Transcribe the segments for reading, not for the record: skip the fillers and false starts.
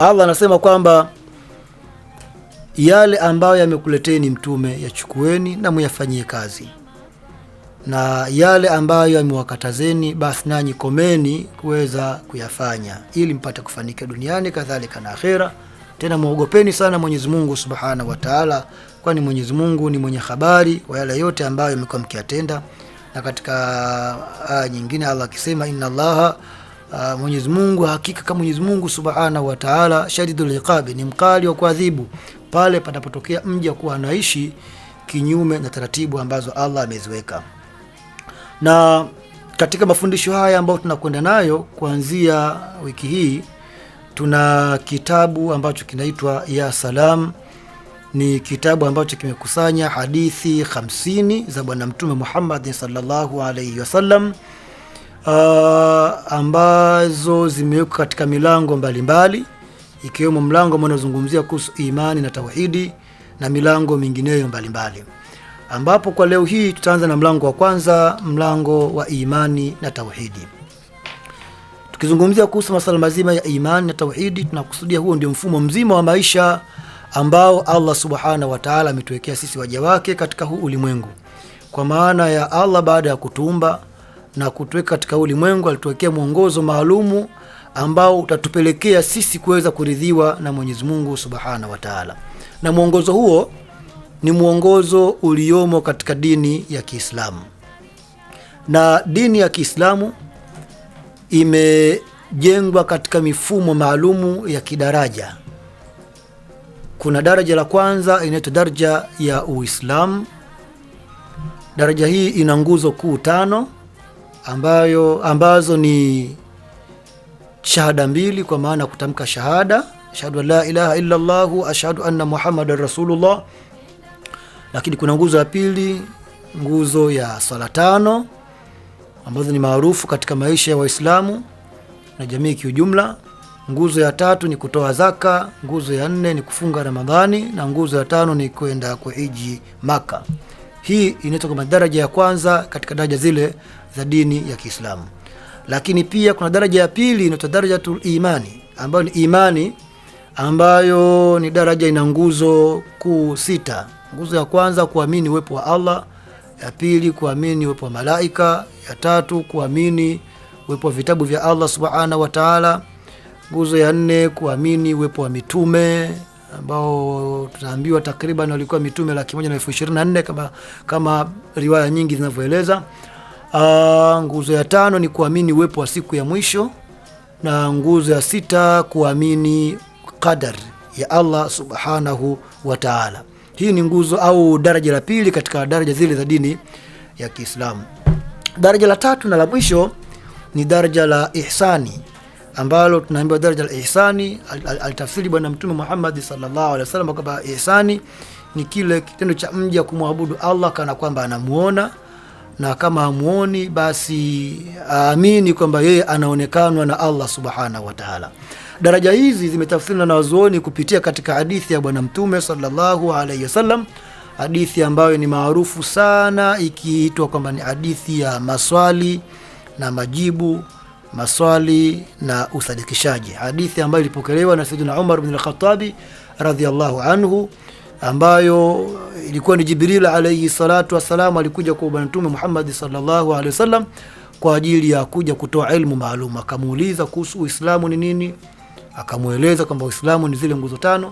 Allah anasema kwamba yale ambayo yamekuleteni mtume yachukueni na muyafanyie kazi, na yale ambayo yamewakatazeni basi nanyi komeni kuweza kuyafanya, ili mpate kufanikia duniani kadhalika na akhera. Tena muogopeni sana Mwenyezi Mungu Subhanahu wa Ta'ala, kwani Mwenyezi Mungu ni mwenye habari wa yale yote ambayo mmekuwa mkiyatenda. Na katika aya nyingine Allah akisema inna Allaha, Mwenyezi Mungu, hakika kama Mwenyezi Mungu Subhanahu wa Ta'ala shadidul iqabi, ni mkali wa kuadhibu pale panapotokea mja kuwa anaishi kinyume na taratibu ambazo Allah ameziweka. Na katika mafundisho haya ambayo tunakwenda nayo kuanzia wiki hii, tuna kitabu ambacho kinaitwa Ya Salam. Ni kitabu ambacho kimekusanya hadithi 50 za Bwana Mtume Muhammad sallallahu alayhi wasallam, ambazo zimewekwa katika milango mbalimbali, ikiwemo mlango unaozungumzia kuhusu imani na tauhidi na milango mingineyo mbalimbali, ambapo kwa leo hii tutaanza na mlango wa kwanza, mlango wa imani na tauhidi. Tukizungumzia kuhusu masuala mazima ya imani na tauhidi, tunakusudia huo ndio mfumo mzima wa maisha ambao Allah Subhanahu wa Ta'ala ametuwekea sisi waja wake katika huu ulimwengu. Kwa maana ya Allah baada ya kutuumba na kutuweka katika ulimwengu, alituwekea mwongozo maalumu ambao utatupelekea sisi kuweza kuridhiwa na Mwenyezi Mungu Subhanahu wa Ta'ala. Na mwongozo huo ni mwongozo uliomo katika dini ya Kiislamu. Na dini ya Kiislamu imejengwa katika mifumo maalumu ya kidaraja. Kuna daraja la kwanza inaitwa daraja ya Uislamu. Daraja hii ina nguzo kuu 5 ambazo ni shahada 2, kwa maana kutamka shahada, ashhadu an la ilaha illa Allah wa ashhadu anna Muhammadar Rasulullah. Lakini kuna nguzo ya pili, nguzo ya sala 5, ambazo ni maarufu katika maisha ya Waislamu na jamii kiujumla. Nguzo ya 3 ni kutoa zaka, nguzo ya 4 ni kufunga Ramadhani, na nguzo ya 5 ni kwenda kuhiji Maka. Hii inaitwa kama daraja ya kwanza katika daraja zile za dini ya Kiislamu. Lakini pia kuna daraja ya pili inaitwa darajatul imani, ambayo ni imani, ambayo ni daraja ina nguzo kuu 6. Nguzo ya kwanza kuamini uwepo wa Allah, ya pili kuamini uwepo wa malaika, ya 3 kuamini uwepo wa vitabu vya Allah Subhanahu wa Ta'ala, nguzo ya 4 kuamini uwepo wa mitume, ambao tunaambiwa takriban walikuwa mitume 124,000 kama riwaya nyingi zinavyoeleza. Nguzo ya 5 ni kuamini uwepo wa siku ya mwisho, na nguzo ya 6 kuamini qadar ya Allah Subhanahu wa Ta'ala. Hii ni nguzo au daraja la pili katika daraja zile za dini ya Kiislamu. Daraja la 3 na la mwisho ni daraja la ihsani, ambalo tunaambiwa daraja la ihsani alitafsiri Bwana Mtume Muhammad sallallahu alaihi wasallam kwamba ihsani ni kile kitendo cha mja kumwabudu Allah kana kwamba anamuona, na kama hamuoni basi aamini kwamba yeye anaonekanwa na Allah Subhanahu wa Ta'ala. Daraja hizi zimetafsiriwa na wazuoni kupitia katika hadithi ya Bwana Mtume sallallahu alaihi wasallam, hadithi ambayo ni maarufu sana ikiitwa kwamba ni hadithi ya maswali na majibu, maswali na usadikishaji. Hadithi ambayo ilipokelewa na Sayyidina Umar ibn al-Khattabi radhiyallahu anhu, ambayo ilikuwa ni Jibril alayhi salatu wasalam alikuja kwa Bwana Mtume Muhammad sallallahu alaihi wasallam kwa ajili ya kuja kutoa elimu maalum. Akamuuliza kuhusu Uislamu ni nini, akamueleza kwamba Uislamu ni zile nguzo 5,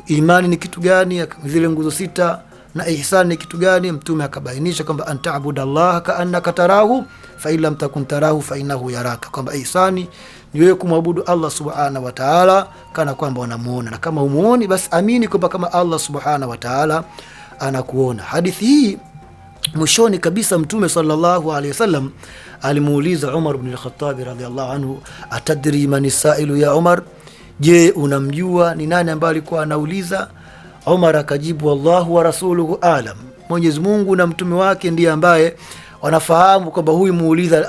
imani ni kitu gani, zile nguzo 6, na ihsan ni kitu gani. Mtume akabainisha kwamba anta'budallaha ka'annaka tarahu fa in lam takun tarahu fa innahu yaraka, kwamba ihsani ni wewe kumwabudu Allah Subhanahu wa Ta'ala kana kwamba unamuona, na kama umuoni basi amini kwamba kama Allah Subhanahu wa Ta'ala anakuona. Hadithi hii mwishoni kabisa Mtume sallallahu alaihi wasallam alimuuliza Umar ibn al-Khattab radhiyallahu anhu, atadri man sailu ya Umar, je, unamjua ni nani ambaye alikuwa anauliza? Umar akajibu, wallahu wa rasuluhu alam, Mwenyezi Mungu na mtume wake ndiye ambaye wanafahamu kwamba huyu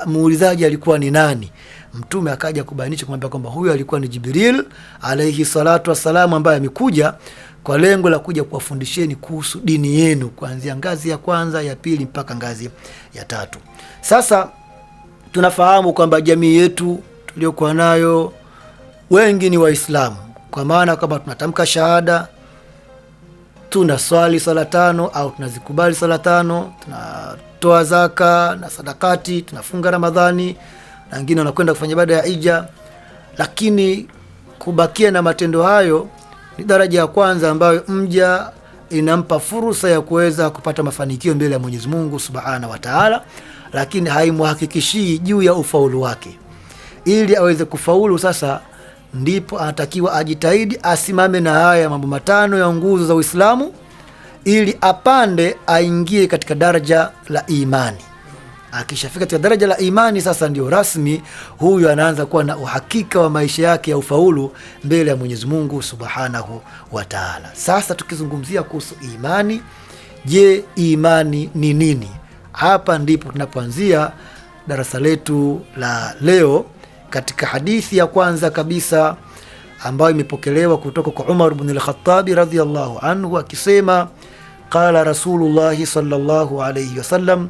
muulizaji alikuwa ni nani. Mtume akaja kubainisha kwamba huyu alikuwa ni Jibril alayhi salatu wasalam, ambaye amekuja kwa lengo la kuja kuwafundisheni kuhusu dini yenu kuanzia ngazi ya kwanza, ya pili mpaka ngazi ya 3. Sasa tunafahamu kwamba jamii yetu tuliokuwa nayo wengi ni Waislamu, kwa maana kama tunatamka shahada, tunaswali sala 5 au tunazikubali sala 5, tunatoa zaka na sadakati, tunafunga Ramadhani, na wengine wanakwenda kufanya ibada ya hija, lakini kubakia na matendo hayo ni daraja ya kwanza ambayo mja inampa fursa ya kuweza kupata mafanikio mbele ya Mwenyezi Mungu Subhanahu wa Ta'ala, lakini haimhakikishii juu ya ufaulu wake. Ili aweze kufaulu sasa, ndipo anatakiwa ajitahidi asimame na haya mambo 5 ya nguzo za Uislamu, ili apande aingie katika daraja la imani. Akishafika katika daraja la imani, sasa ndio rasmi huyu anaanza kuwa na uhakika wa maisha yake ya ufaulu mbele ya Mwenyezi Mungu Subhanahu wa Ta'ala. Sasa tukizungumzia kuhusu imani, je, imani ni nini? Hapa ndipo tunapoanzia darasa letu la leo, katika hadithi ya kwanza kabisa ambayo imepokelewa kutoka kwa Umar ibn al-Khattab radhiyallahu anhu akisema, qala Rasulullah sallallahu alayhi wasallam,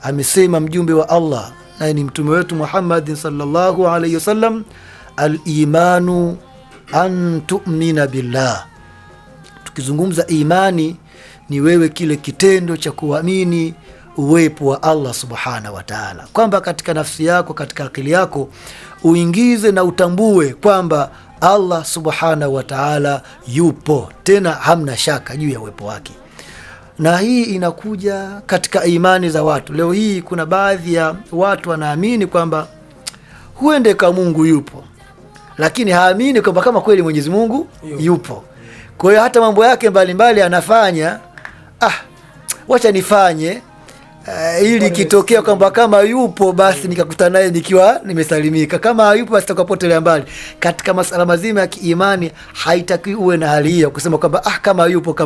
amesema mjumbe wa Allah naye ni mtume wetu Muhammad sallallahu alayhi wasallam, al-imanu an tu'mina billah. Tukizungumza imani, ni wewe kile kitendo cha kuamini uwepo wa Allah Subhanahu wa Ta'ala, kwamba katika nafsi yako, katika akili yako uingize na utambue kwamba Allah Subhanahu wa Ta'ala yupo, tena hamna shaka juu ya uwepo wake. Na hii inakuja katika imani za watu. Leo hii kuna baadhi ya watu wanaamini kwamba huende kama Mungu yupo, lakini haamini kwamba kama kweli Mwenyezi Mungu yupo. Kwa hiyo hata mambo yake mbalimbali anafanya, wacha nifanye ili kitokea kwamba kama yupo basi nikakutana naye nikiwa nimesalimika, kama hayupo basi takapotelea mbali. Katika masuala mazima ya kiimani haitaki uwe na hali hiyo kusema kwamba kama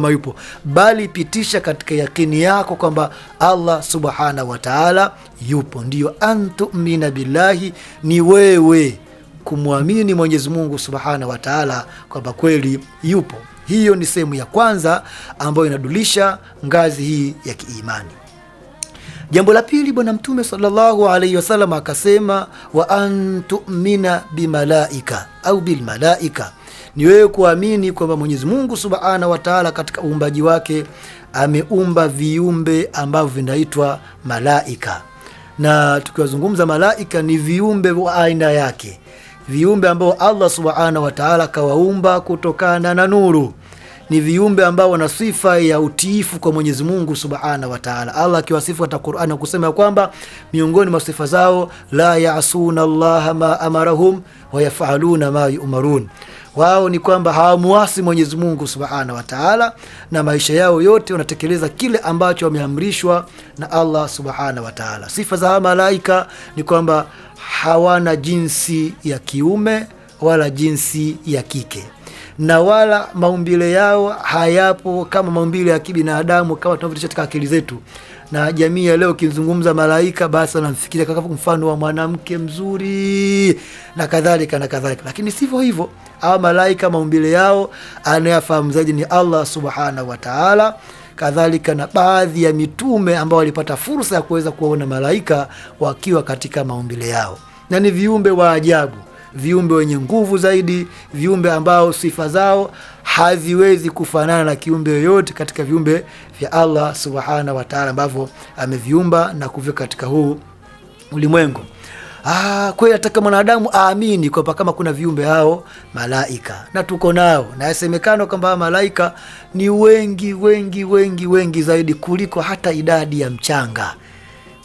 yupo, bali pitisha katika yakini yako kwamba Allah Subhanahu wa Ta'ala yupo. Ndio antu'mina billahi, ni wewe kumwamini Mwenyezi Mungu Subhanahu wa Ta'ala kwamba kweli yupo. Hiyo ni sehemu ya kwanza ambayo inadulisha ngazi hii ya kiimani. Jambo la pili, Bwana Mtume sallallahu alayhi wasallam akasema, wa antu'mina bimalaika au bilmalaika, ni wewe kuamini kwamba Mwenyezi Mungu Subhanahu wa Ta'ala katika uumbaji wake ameumba viumbe ambavyo vinaitwa malaika. Na tukiwazungumza malaika, ni viumbe wa aina yake, viumbe ambao Allah Subhanahu wa Ta'ala kawaumba kutokana na nuru. Ni viumbe ambao wana sifa ya utiifu kwa Mwenyezi Mungu Subhanahu wa Ta'ala. Allah akiwasifu katika Qur'an na kusema kwamba miongoni mwa sifa zao, la ya'suna Allah ma amarahum wa yaf'aluna ma yu'marun. Wao ni kwamba hawamuasi Mwenyezi Mungu Subhanahu wa Ta'ala, na maisha yao yote wanatekeleza kile ambacho wameamrishwa na Allah Subhanahu wa Ta'ala. Sifa za malaika ni kwamba hawana jinsi ya kiume wala jinsi ya kike, na wala maumbile yao hayapo kama maumbile ya kibinadamu kama tunavyotisha katika akili zetu. Na jamii ya leo kizungumza malaika, basi wanamfikiria kama mfano wa mwanamke mzuri na kadhalika na kadhalika, lakini sivyo hivyo. Hao malaika maumbile yao anayafahamu zaidi ni Allah Subhanahu wa Ta'ala. Kadhalika na baadhi ya mitume ambao walipata fursa ya kuweza kuona malaika wakiwa katika maumbile yao, na ni viumbe wa ajabu, viumbe wenye nguvu zaidi, viumbe ambao sifa zao haziwezi kufanana na kiumbe yoyote katika viumbe vya Allah Subhanahu wa Ta'ala ambavyo ameviumba na kuviweka katika huu ulimwengu. Kwa hiyo nataka mwanadamu aamini kwamba kama kuna viumbe hao malaika, na tuko nao, na yasemekana kwamba malaika ni wengi zaidi kuliko hata idadi ya mchanga,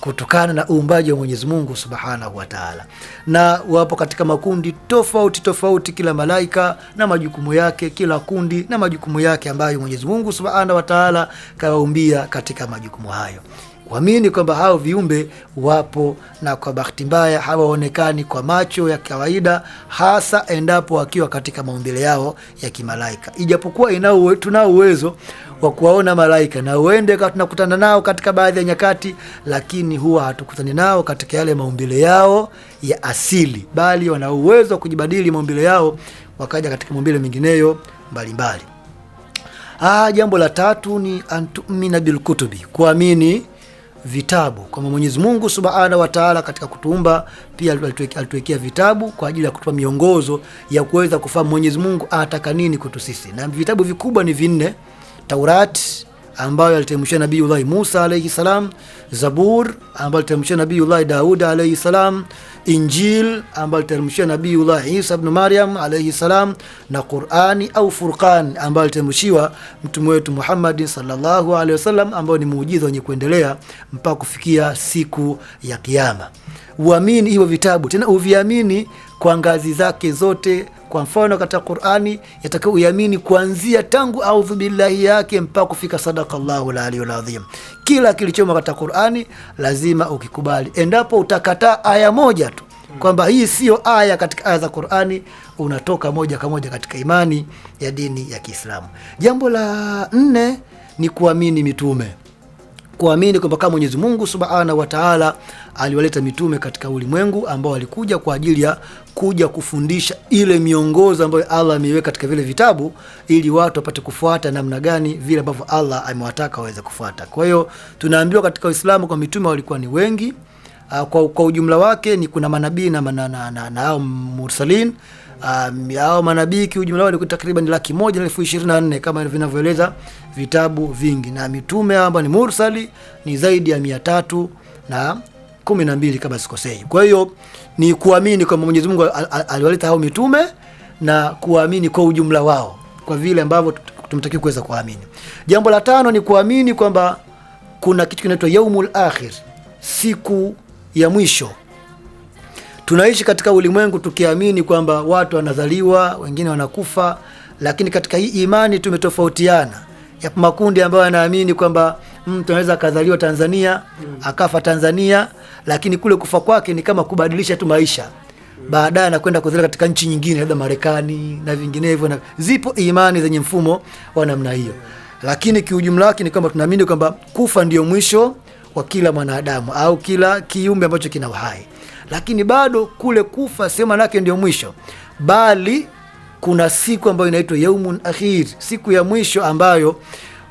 kutokana na uumbaji wa Mwenyezi Mungu Subhanahu wa Ta'ala. Na wapo katika makundi tofauti, kila malaika na majukumu yake, kila kundi na majukumu yake ambayo Mwenyezi Mungu Subhanahu wa Ta'ala kawaumbia katika majukumu hayo. Kuamini kwamba hao viumbe wapo, na kwa bahati mbaya hawaonekani kwa macho ya kawaida, hasa endapo wakiwa katika maumbile yao ya kimalaika. Ijapokuwa tunao uwezo wa kuwaona malaika na uende tunakutana nao katika baadhi ya nyakati, lakini huwa hatukutani nao katika yale maumbile yao ya asili, bali wana uwezo wa kujibadili maumbile yao wakaja katika maumbile mengineyo mbalimbali. Jambo la tatu ni antu'mina bil kutubi, kuamini vitabu, kwamba Mwenyezi Mungu Subhanahu wa Ta'ala katika kutuumba pia alituwekea vitabu kwa ajili ya kutupa miongozo ya kuweza kufahamu Mwenyezi Mungu anataka nini kwetu sisi. Na vitabu vikubwa ni 4: Taurat ambayo aliteremshia Nabiiullah Musa alayhi salam, Zabur ambayo aliteremshia Nabiiullah Daud alayhi salam, Injil ambayo aliteremshia Nabiiullah Isa ibn Maryam alayhi salam, na Qur'ani au Furqan ambayo aliteremshiwa mtume wetu Muhammad sallallahu alayhi wasallam, ambayo ni muujiza wenye kuendelea mpaka kufikia siku ya kiyama. Uamini hivyo vitabu, tena uviamini kwa ngazi zake zote. Kwa mfano katika Qur'ani yatakiwa uamini kuanzia tangu a'udhu billahi yake mpaka kufika sadaqallahu al-aliyyul azim. Kila kilichomo katika Qur'ani lazima ukikubali. Endapo utakataa aya moja tu kwamba hii sio aya katika aya za Qur'ani, unatoka moja kwa moja katika imani ya dini ya Kiislamu. Jambo la 4 ni kuamini mitume. Kuamini kwamba kama Mwenyezi Mungu Subhanahu wa Ta'ala aliwaleta mitume katika ulimwengu ambao walikuja kwa ajili ya kuja kufundisha ile miongozo ambayo Allah ameiweka katika vile vitabu, ili watu wapate kufuata namna gani vile ambavyo Allah amewataka waweze kufuata. Kwa hiyo tunaambiwa katika Uislamu kwa mitume walikuwa ni wengi. Kwa ujumla wake ni kuna manabii na hao mursalin. Hao manabii kiujumla wao ni takriban 124,000 kama vinavyoeleza vitabu vingi, na mitume ambao ni mursali ni zaidi ya 312 kama sikosei. Kwa hiyo ni kuamini kwamba Mwenyezi Mungu aliwaleta hao mitume na kuamini kwa ujumla wao kwa vile ambavyo tumetakiwa kuweza kuamini. Jambo la 5 ni kuamini kwamba kuna kitu kinaitwa yaumul akhir, siku ya mwisho. Tunaishi katika ulimwengu tukiamini kwamba watu wanazaliwa, wengine wanakufa, lakini katika hii imani tumetofautiana. Yapo makundi ambayo yanaamini kwamba mtu anaweza kazaliwa Tanzania, akafa Tanzania, lakini kule kufa kwake ni kama kubadilisha tu maisha. Baadaye anakwenda kuzaliwa katika nchi nyingine, labda Marekani na vinginevyo, na zipo imani zenye mfumo wa namna hiyo. Lakini kiujumla wake ni kwamba tunaamini kwamba kufa ndio mwisho wa kila mwanadamu au kila kiumbe ambacho kina uhai. Lakini bado kule kufa sema lake ndio mwisho, bali kuna siku ambayo inaitwa yaumun akhir, siku ya mwisho ambayo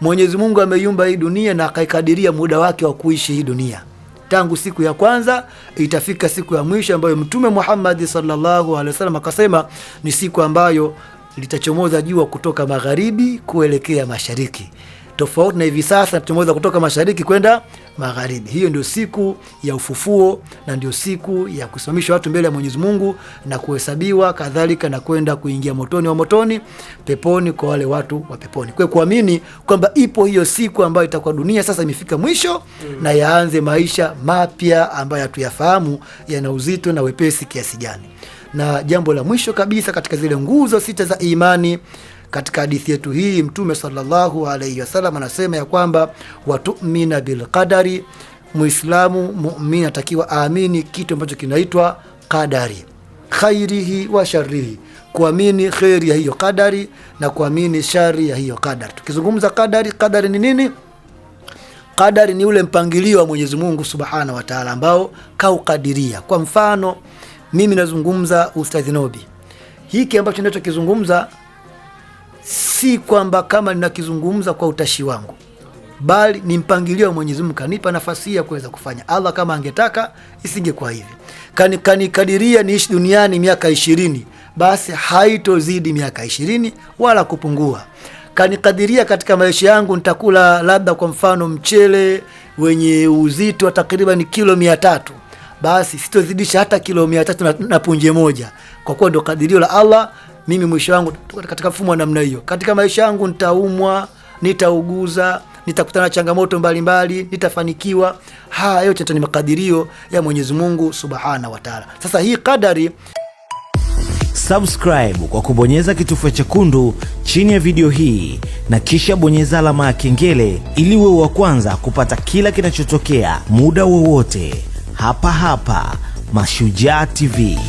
Mwenyezi Mungu ameiumba hii dunia na akaikadiria muda wake wa kuishi hii dunia. Tangu siku ya kwanza itafika siku ya mwisho ambayo Mtume Muhammad sallallahu alaihi wasallam akasema ni siku ambayo litachomoza jua kutoka magharibi kuelekea mashariki. Tofauti na hivi sasa tunachomoza kutoka mashariki kwenda magharibi. Hiyo ndio siku ya ufufuo na ndio siku ya kusimamishwa watu mbele ya Mwenyezi Mungu na kuhesabiwa, kadhalika na kwenda kuingia motoni wa motoni, peponi kwa wale watu wa peponi. Kwa kuamini kwamba ipo hiyo siku ambayo itakuwa dunia sasa imefika mwisho na yaanze maisha mapya ambayo hatuyafahamu yana uzito na wepesi kiasi gani. Na jambo la mwisho kabisa katika zile nguzo 6 za imani, katika hadithi yetu hii Mtume sallallahu alayhi wasallam anasema ya kwamba watu'mina bil qadari, Muislamu muumini atakiwa aamini kitu ambacho kinaitwa qadari, khairihi wa sharrihi, kuamini khairi ya hiyo qadari na kuamini shari ya hiyo qadari. Tukizungumza qadari ni nini? Qadari ni ule mpangilio wa Mwenyezi Mungu Subhanahu wa Ta'ala ambao kaukadiria. Kwa mfano mimi nazungumza Ustadh Nobi, hiki ambacho ninachokizungumza si kwamba kama ninakizungumza kwa utashi wangu, bali ni mpangilio wa Mwenyezi Mungu, kanipa nafasi ya kuweza kufanya. Allah kama angetaka isingekuwa hivi. Kanikadiria niishi duniani miaka 20, basi haitozidi miaka 20 wala kupungua. Kanikadiria katika maisha yangu nitakula labda kwa mfano mchele wenye uzito wa takriban kilo 300, basi sitozidisha hata kilo 300 na punje moja, kwa kuwa ndio kadirio la Allah. Mimi mwisho wangu katika mfumo wa namna hiyo. Katika maisha yangu nitaumwa, nitauguza, nitakutana na changamoto mbalimbali, nitafanikiwa. Haya yote ni makadirio ya Mwenyezi Mungu Subhanahu wa Ta'ala. Sasa hii qadari, subscribe kwa kubonyeza kitufe chekundu chini ya video hii na kisha bonyeza alama ya kengele ili uwe wa kwanza kupata kila kinachotokea muda wowote hapa Mashujaa TV.